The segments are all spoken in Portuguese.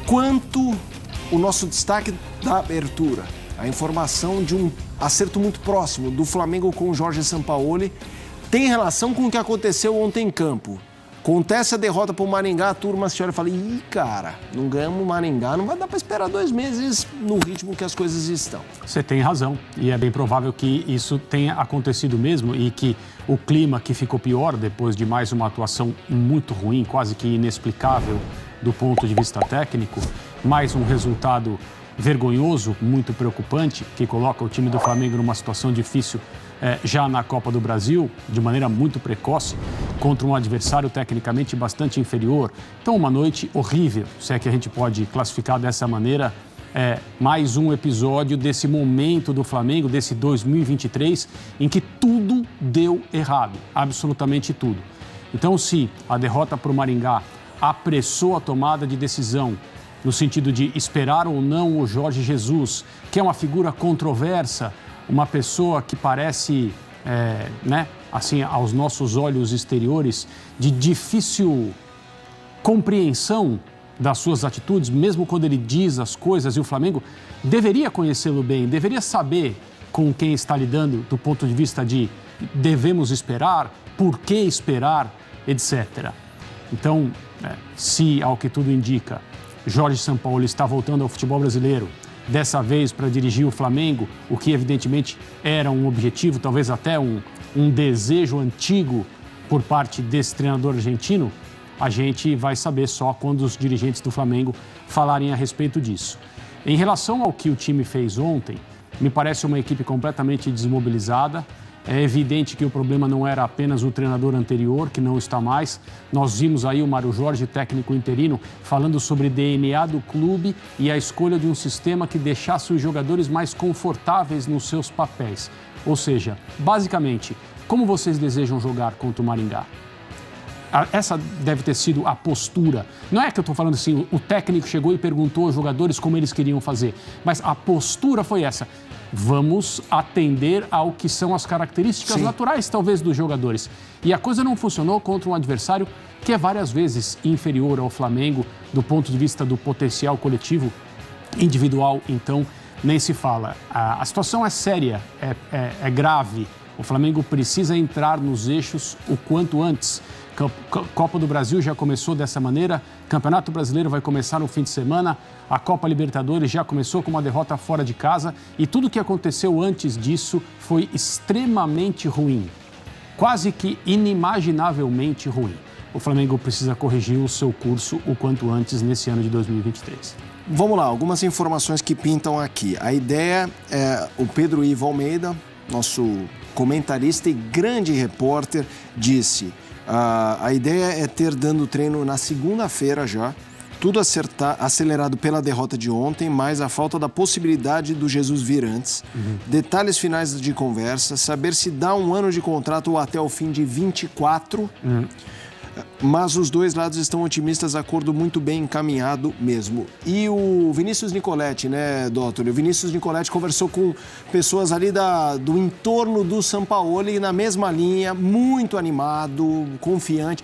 quanto o nosso destaque da abertura, a informação de um acerto muito próximo do Flamengo com o Jorge Sampaoli, tem relação com o que aconteceu ontem em campo. Acontece a derrota para o Maringá, a turma se olha e fala: ih, cara, não ganhamos o Maringá, não vai dar para esperar 2 meses no ritmo que as coisas estão. Você tem razão, e é bem provável que isso tenha acontecido mesmo e que o clima que ficou pior depois de mais uma atuação muito ruim, quase que inexplicável do ponto de vista técnico, mais um resultado vergonhoso, muito preocupante, que coloca o time do Flamengo numa situação difícil já na Copa do Brasil, de maneira muito precoce, contra um adversário tecnicamente bastante inferior. Então, uma noite horrível, se é que a gente pode classificar dessa maneira, mais um episódio desse momento do Flamengo, desse 2023, em que tudo deu errado, absolutamente tudo. Então, se a derrota para o Maringá apressou a tomada de decisão, no sentido de esperar ou não o Jorge Jesus, que é uma figura controversa, uma pessoa que parece, assim, aos nossos olhos exteriores, de difícil compreensão das suas atitudes, mesmo quando ele diz as coisas, e o Flamengo deveria conhecê-lo bem, deveria saber com quem está lidando do ponto de vista de devemos esperar, por que esperar, etc. Então, se, ao que tudo indica, Jorge Sampaoli está voltando ao futebol brasileiro, dessa vez para dirigir o Flamengo, o que evidentemente era um objetivo, talvez até um desejo antigo por parte desse treinador argentino, a gente vai saber só quando os dirigentes do Flamengo falarem a respeito disso. Em relação ao que o time fez ontem, me parece uma equipe completamente desmobilizada. É evidente que o problema não era apenas o treinador anterior, que não está mais. Nós vimos aí o Mário Jorge, técnico interino, falando sobre DNA do clube e a escolha de um sistema que deixasse os jogadores mais confortáveis nos seus papéis. Ou seja, basicamente, como vocês desejam jogar contra o Maringá? Essa deve ter sido a postura. Não é que eu estou falando assim, o técnico chegou e perguntou aos jogadores como eles queriam fazer, mas a postura foi essa. Vamos atender ao que são as características naturais, talvez, dos jogadores. E a coisa não funcionou contra um adversário que é várias vezes inferior ao Flamengo do ponto de vista do potencial coletivo. Individual, então, nem se fala. A situação é séria, é grave. O Flamengo precisa entrar nos eixos o quanto antes. Copa do Brasil já começou dessa maneira, Campeonato Brasileiro vai começar no fim de semana, a Copa Libertadores já começou com uma derrota fora de casa e tudo o que aconteceu antes disso foi extremamente ruim, quase que inimaginavelmente ruim. O Flamengo precisa corrigir o seu curso o quanto antes nesse ano de 2023. Vamos lá, algumas informações que pintam aqui. A ideia é o Pedro Ivo Almeida, nosso comentarista e grande repórter, disse: a ideia é ter dando treino na segunda-feira já, tudo acelerado pela derrota de ontem, mais a falta da possibilidade do Jesus vir antes. Detalhes finais de conversa, saber se dá 1 ano de contrato ou até o fim de 24. Mas os dois lados estão otimistas, acordo muito bem encaminhado mesmo. E o Vinícius Nicoletti, né, doutor? O Vinícius Nicoletti conversou com pessoas ali do entorno do Sampaoli, na mesma linha, muito animado, confiante.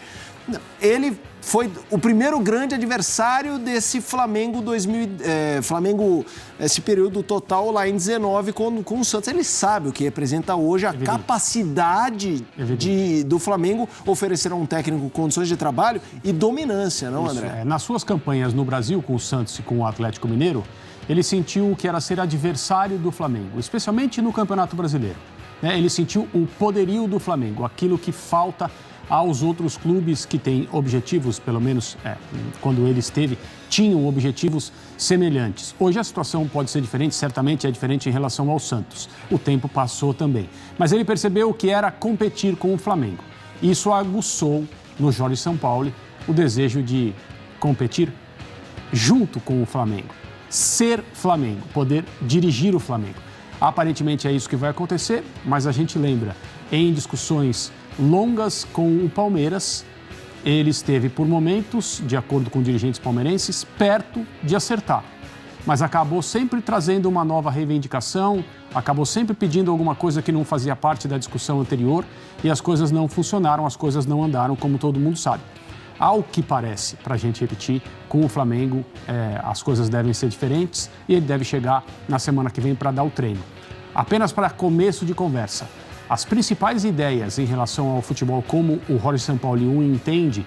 Ele foi o primeiro grande adversário desse Flamengo Flamengo, esse período total lá em 19 com o Santos. Ele sabe o que representa hoje a capacidade do Flamengo oferecer a um técnico condições de trabalho e dominância, não, André? Nas suas campanhas no Brasil, com o Santos e com o Atlético Mineiro, ele sentiu o que era ser adversário do Flamengo, especialmente no Campeonato Brasileiro. Ele sentiu o poderio do Flamengo, aquilo que falta aos outros clubes que têm objetivos, pelo menos quando ele esteve, tinham objetivos semelhantes. Hoje a situação pode ser diferente, certamente é diferente em relação ao Santos. O tempo passou também. Mas ele percebeu o que era competir com o Flamengo. Isso aguçou no Jorge Sampaoli o desejo de competir junto com o Flamengo. Ser Flamengo, poder dirigir o Flamengo. Aparentemente é isso que vai acontecer, mas a gente lembra, em discussões longas com o Palmeiras, ele esteve por momentos, de acordo com dirigentes palmeirenses, perto de acertar. Mas acabou sempre trazendo uma nova reivindicação, acabou sempre pedindo alguma coisa que não fazia parte da discussão anterior e as coisas não funcionaram, as coisas não andaram, como todo mundo sabe. ao que parece, para a gente repetir, com o Flamengo as coisas devem ser diferentes e ele deve chegar na semana que vem para dar o treino. Apenas para começo de conversa, as principais ideias em relação ao futebol, como o Jorge Sampaoli o entende,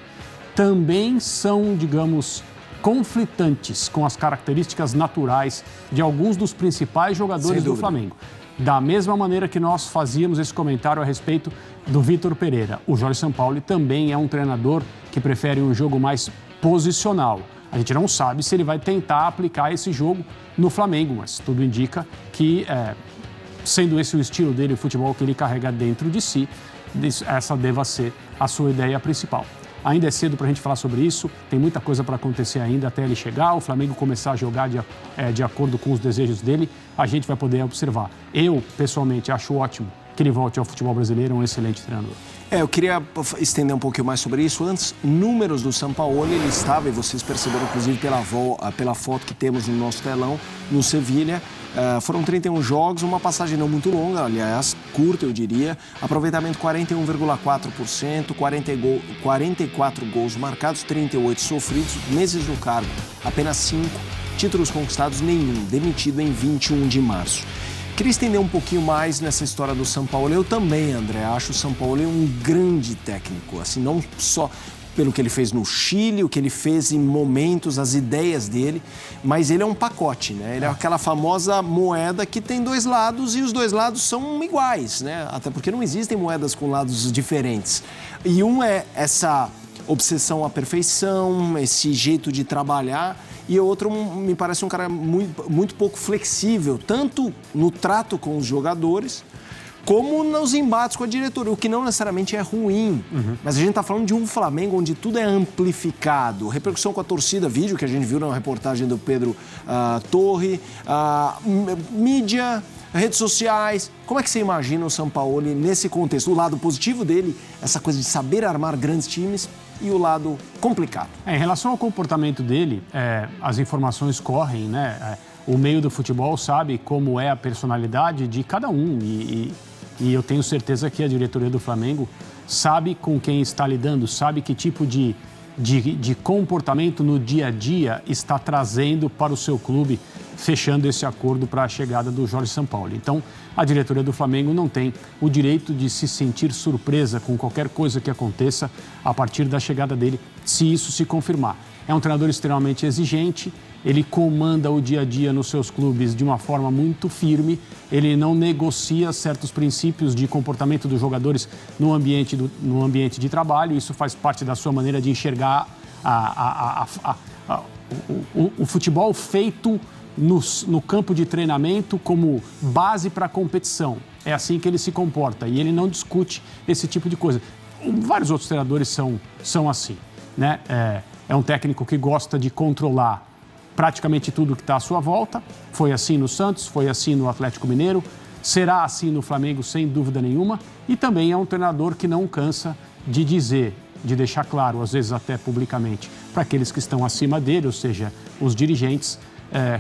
também são, digamos, conflitantes com as características naturais de alguns dos principais jogadores do Flamengo. Da mesma maneira que nós fazíamos esse comentário a respeito do Vitor Pereira, o Jorge Sampaoli também é um treinador que prefere um jogo mais posicional. A gente não sabe se ele vai tentar aplicar esse jogo no Flamengo, mas tudo indica que, sendo esse o estilo dele, o futebol que ele carrega dentro de si, essa deva ser a sua ideia principal. Ainda é cedo para a gente falar sobre isso, tem muita coisa para acontecer ainda até ele chegar, o Flamengo começar a jogar de acordo com os desejos dele, a gente vai poder observar. Eu, pessoalmente, acho ótimo que ele volte ao futebol brasileiro, um excelente treinador. Eu queria estender um pouquinho mais sobre isso. Antes, números do Sampaoli, ele estava, e vocês perceberam, inclusive, pela foto que temos no nosso telão, no Sevilha. Foram 31 jogos, uma passagem não muito longa, aliás, curta, eu diria. Aproveitamento 41,4%, 44 gols marcados, 38 sofridos, meses no cargo, apenas 5, títulos conquistados nenhum, demitido em 21 de março. Queria estender um pouquinho mais nessa história do Sampaoli. Eu também, André, acho o Sampaoli um grande técnico, assim, não só pelo que ele fez no Chile, o que ele fez em momentos, as ideias dele, mas ele é um pacote, né? Ele é aquela famosa moeda que tem dois lados e os dois lados são iguais, né? Até porque não existem moedas com lados diferentes. E um é essa obsessão à perfeição, esse jeito de trabalhar, e o outro me parece um cara muito pouco flexível, tanto no trato com os jogadores, como nos embates com a diretoria, o que não necessariamente é ruim. Mas a gente está falando de um Flamengo onde tudo é amplificado. Repercussão com a torcida, vídeo que a gente viu na reportagem do Pedro Torre, mídia, redes sociais. Como é que você imagina o Sampaoli nesse contexto? O lado positivo dele, essa coisa de saber armar grandes times, e o lado complicado. Em relação ao comportamento dele, as informações correm, né? O meio do futebol sabe como é a personalidade de cada um e eu tenho certeza que a diretoria do Flamengo sabe com quem está lidando, sabe que tipo de comportamento no dia a dia está trazendo para o seu clube, fechando esse acordo para a chegada do Jorge Sampaoli. Então, a diretoria do Flamengo não tem o direito de se sentir surpresa com qualquer coisa que aconteça a partir da chegada dele, se isso se confirmar. É um treinador extremamente exigente, ele comanda o dia a dia nos seus clubes de uma forma muito firme, ele não negocia certos princípios de comportamento dos jogadores no ambiente de trabalho, isso faz parte da sua maneira de enxergar o futebol feito no campo de treinamento como base para a competição. É assim que ele se comporta e ele não discute esse tipo de coisa. Vários outros treinadores são assim, né? É um técnico que gosta de controlar praticamente tudo que está à sua volta. Foi assim no Santos, foi assim no Atlético Mineiro, será assim no Flamengo, sem dúvida nenhuma. E também é um treinador que não cansa de dizer, de deixar claro, às vezes até publicamente, para aqueles que estão acima dele, ou seja, os dirigentes,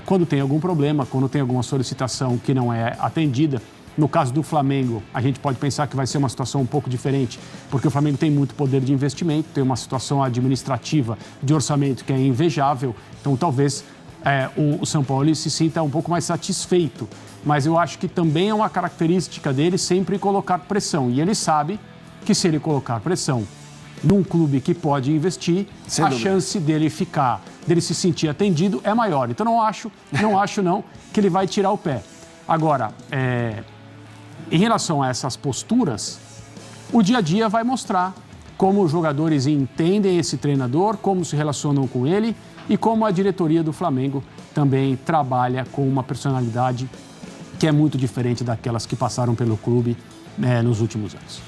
quando tem algum problema, quando tem alguma solicitação que não é atendida. No caso do Flamengo, a gente pode pensar que vai ser uma situação um pouco diferente, porque o Flamengo tem muito poder de investimento, tem uma situação administrativa de orçamento que é invejável, então talvez o Sampaoli se sinta um pouco mais satisfeito. Mas eu acho que também é uma característica dele sempre colocar pressão, e ele sabe que se ele colocar pressão num clube que pode investir, a chance dele se sentir atendido é maior. Então não acho que ele vai tirar o pé. Agora, em relação a essas posturas, o dia a dia vai mostrar como os jogadores entendem esse treinador, como se relacionam com ele e como a diretoria do Flamengo também trabalha com uma personalidade que é muito diferente daquelas que passaram pelo clube nos últimos anos.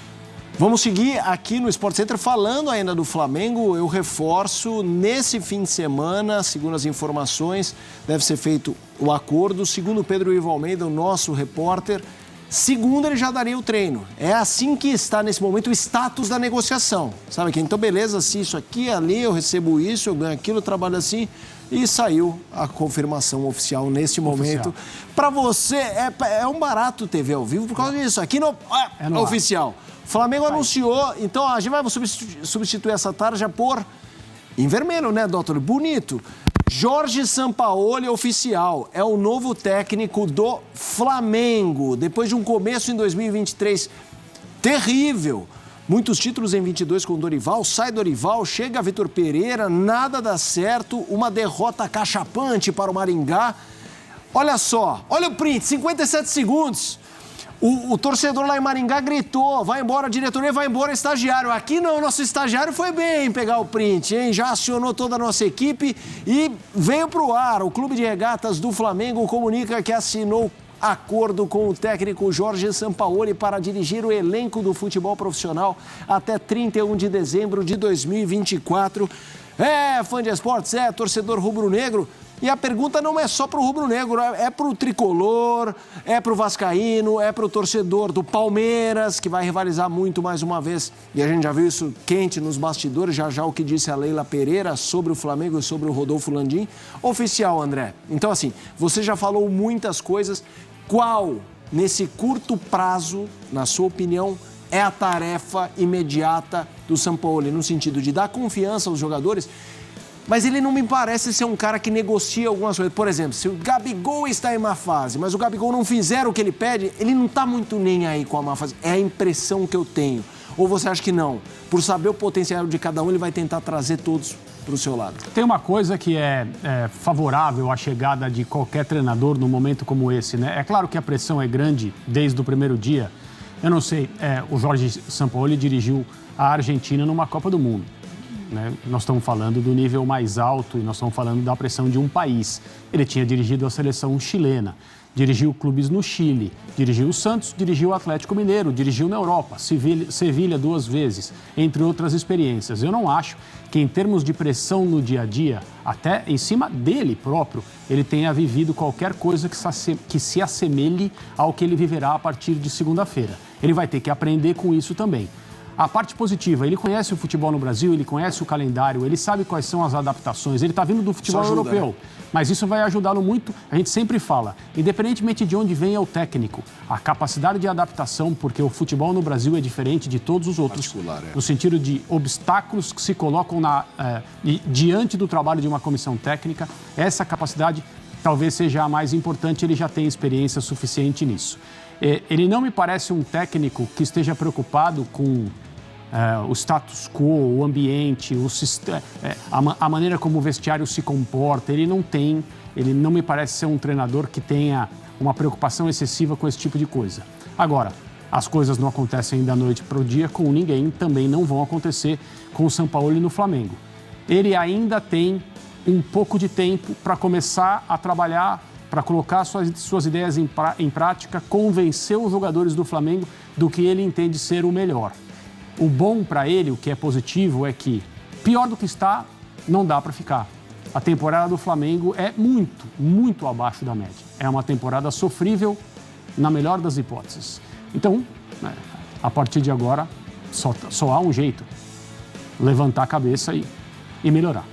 Vamos seguir aqui no Sport Center falando ainda do Flamengo. Eu reforço, nesse fim de semana, segundo as informações, deve ser feito o acordo. Segundo Pedro Ivo Almeida, o nosso repórter, segunda ele já daria o treino. É assim que está nesse momento o status da negociação. Sabe que então beleza, se isso aqui, ali, eu recebo isso, eu ganho aquilo, eu trabalho assim. E saiu a confirmação oficial neste momento. Para você, é um barato TV ao vivo por causa disso. Aqui é oficial. O Flamengo anunciou, então a gente vai substituir essa tarja por Em vermelho, né, doutor? Bonito. Jorge Sampaoli oficial, é o novo técnico do Flamengo. Depois de um começo em 2023 terrível, muitos títulos em 22 com Dorival, sai Dorival, chega Vitor Pereira, nada dá certo, uma derrota cachapante para o Maringá. Olha só, olha o print, 57 segundos. O torcedor lá em Maringá gritou, vai embora a diretoria, vai embora o estagiário. Aqui não, nosso estagiário foi bem pegar o print, hein? Já acionou toda a nossa equipe e veio pro ar. O Clube de Regatas do Flamengo comunica que assinou acordo com o técnico Jorge Sampaoli para dirigir o elenco do futebol profissional até 31 de dezembro de 2024. É, fã de esportes, é torcedor rubro-negro. E a pergunta não é só para o rubro-negro, é para o tricolor, é para o vascaíno, é para o torcedor do Palmeiras, que vai rivalizar muito mais uma vez. E a gente já viu isso quente nos bastidores, já o que disse a Leila Pereira sobre o Flamengo e sobre o Rodolfo Landim. Oficial, André. Então, assim, você já falou muitas coisas. Qual, nesse curto prazo, na sua opinião, é a tarefa imediata do Sampaoli, no sentido de dar confiança aos jogadores? Mas ele não me parece ser um cara que negocia algumas coisas. Por exemplo, se o Gabigol está em má fase, mas o Gabigol não fizer o que ele pede, ele não está muito nem aí com a má fase. É a impressão que eu tenho. Ou você acha que não? Por saber o potencial de cada um, ele vai tentar trazer todos para o seu lado. Tem uma coisa que é favorável à chegada de qualquer treinador num momento como esse, né? É claro que a pressão é grande desde o primeiro dia. Eu não sei, o Jorge Sampaoli dirigiu a Argentina numa Copa do Mundo. Né? Nós estamos falando do nível mais alto e nós estamos falando da pressão de um país. Ele tinha dirigido a seleção chilena, dirigiu clubes no Chile, dirigiu o Santos, dirigiu o Atlético Mineiro, dirigiu na Europa, Sevilha 2 vezes, entre outras experiências. Eu não acho que, em termos de pressão no dia a dia, até em cima dele próprio, ele tenha vivido qualquer coisa que se assemelhe ao que ele viverá a partir de segunda-feira. Ele vai ter que aprender com isso também. A parte positiva, ele conhece o futebol no Brasil, ele conhece o calendário, ele sabe quais são as adaptações, ele está vindo do futebol europeu, né? Mas isso vai ajudá-lo muito, a gente sempre fala, independentemente de onde venha o técnico, a capacidade de adaptação, porque o futebol no Brasil é diferente de todos os outros, no sentido de obstáculos que se colocam diante do trabalho de uma comissão técnica, essa capacidade talvez seja a mais importante, ele já tem experiência suficiente nisso. Ele não me parece um técnico que esteja preocupado com o status quo, o ambiente, a maneira como o vestiário se comporta. Ele não me parece ser um treinador que tenha uma preocupação excessiva com esse tipo de coisa. Agora, as coisas não acontecem da noite para o dia com ninguém, também não vão acontecer com o Sampaoli no Flamengo. Ele ainda tem um pouco de tempo para começar a trabalhar, para colocar suas ideias em prática, convencer os jogadores do Flamengo do que ele entende ser o melhor. O bom para ele, o que é positivo, é que, pior do que está, não dá para ficar. A temporada do Flamengo é muito, muito abaixo da média. É uma temporada sofrível, na melhor das hipóteses. Então, a partir de agora, só há um jeito: levantar a cabeça e melhorar.